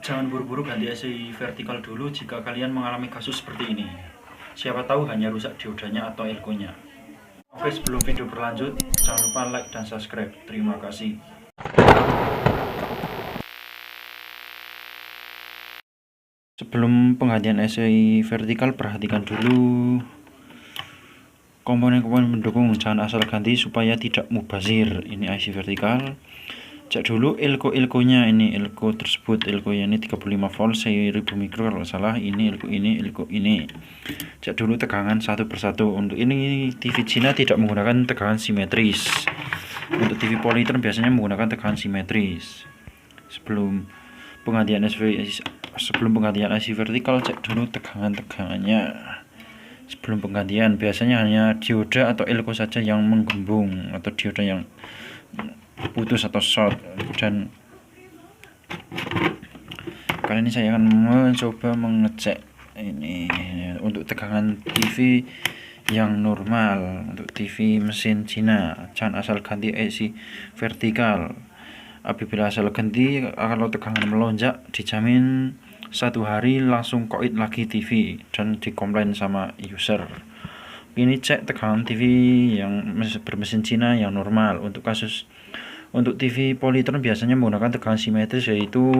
Jangan buru-buru ganti ACI vertikal dulu jika kalian mengalami kasus seperti ini. Siapa tahu hanya rusak diodanya atau elko-nya. Oke, sebelum video berlanjut, jangan lupa like dan subscribe. Terima kasih. Sebelum penggantian ACI vertikal, perhatikan dulu komponen-komponen pendukung. Jangan asal ganti supaya tidak mubazir. Ini IC vertikal. Cek dulu elko-nya. Ini elko tersebut, elko-nya ini 35 volt 1000 mikro kalau salah. Ini elko ini. Cek dulu tegangan satu persatu. Untuk ini TV Cina tidak menggunakan tegangan simetris. Untuk TV Polytron biasanya menggunakan tegangan simetris. Sebelum penggantian IC vertikal, cek dulu tegangannya. Sebelum penggantian biasanya hanya dioda atau elko saja yang menggembung atau dioda yang putus atau short. Dan kali ini saya akan mencoba mengecek ini untuk tegangan TV yang normal. Untuk TV mesin Cina jangan asal ganti IC vertikal. Apabila asal ganti, kalau tegangan melonjak, dijamin 1 hari langsung koit lagi TV dan dikomplain sama user. Ini cek tegangan TV yang bermesin Cina yang normal. Untuk TV Polytron biasanya menggunakan tegangan simetris, yaitu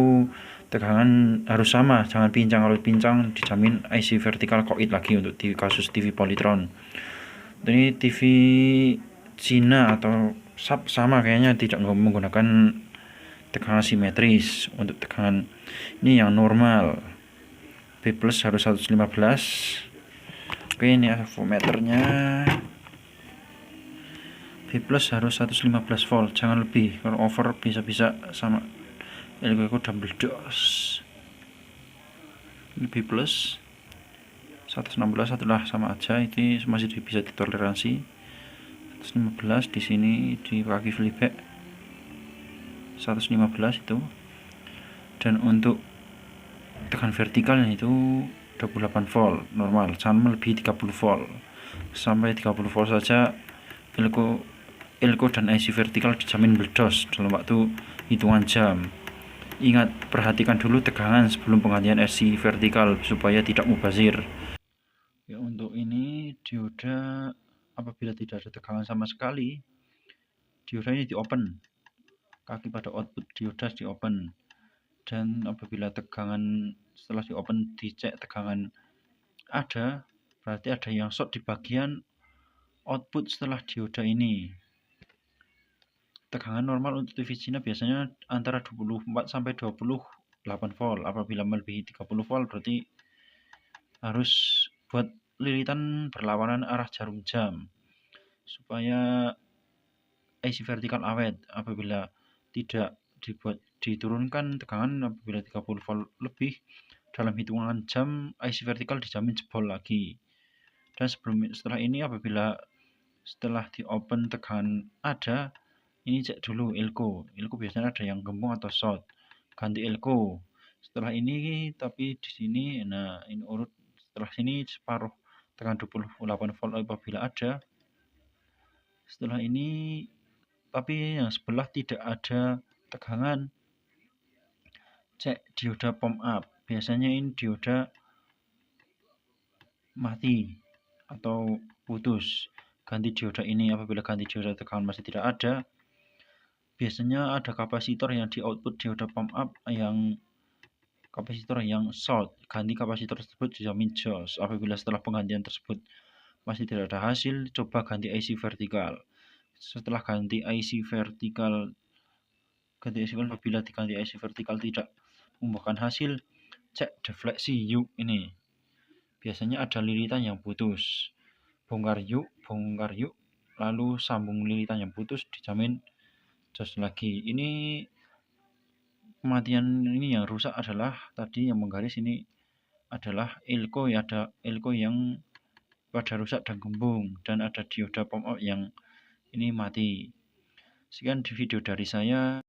tegangan harus sama, jangan pincang. Kalau pincang dijamin IC vertikal koit lagi untuk kasus TV Polytron. Ini TV Cina atau SAP sama kayaknya tidak menggunakan tegangan simetris. Untuk tegangan ini yang normal, B+ harus 115. Oke, ini voltmeternya. B+ harus 115 volt, jangan lebih. Kalau over bisa sama elko double dose. Ini B+ 116 adalah sama aja, itu masih bisa ditoleransi. 115 di sini di kaki flipback 115 itu. Dan untuk tegangan vertikal itu 28 volt normal, jangan melebihi 30 volt. Sampai 30 volt saja elko dan IC vertikal dijamin meledos dalam waktu hitungan jam. Ingat, perhatikan dulu tegangan sebelum penggantian IC vertikal supaya tidak mubazir. Ya, untuk ini dioda apabila tidak ada tegangan sama sekali, dioda ini di open, kaki pada output dioda di open. Dan apabila tegangan setelah di open dicek tegangan ada, berarti ada yang short di bagian output setelah dioda ini. Tegangan normal untuk TV Cina biasanya antara 24 sampai 28 volt. Apabila melebihi 30 volt berarti harus buat lilitan berlawanan arah jarum jam supaya IC vertikal awet. Apabila tidak diturunkan tegangan apabila 30 volt lebih, dalam hitungan jam IC vertikal dijamin jebol lagi. Dan setelah ini apabila setelah di open tegangan ada, ini cek dulu elko biasanya ada yang gembung atau short, ganti elko. Setelah ini tapi di sini, nah ini urut setelah sini separuh tegangan 28 volt apabila ada. Setelah ini tapi yang sebelah tidak ada tegangan, cek dioda pump up. Biasanya ini dioda mati atau putus, ganti dioda ini. Apabila ganti dioda tegangan masih tidak ada, biasanya ada kapasitor yang di output dioda pump up yang kapasitor yang short, ganti kapasitor tersebut dijamin jos. Apabila setelah penggantian tersebut masih tidak ada hasil, coba ganti IC vertikal. Setelah ganti IC vertikal, apabila diganti IC vertikal tidak membuahkan hasil, cek defleksi yuk ini. Biasanya ada lilitan yang putus, bongkar yuk, lalu sambung lilitan yang putus, dijamin jos lagi. Ini kematian ini yang rusak adalah tadi yang menggaris ini adalah elko, ya ada elko yang pada rusak dan gembung, dan ada dioda pump up yang ini mati. Sekian video dari saya.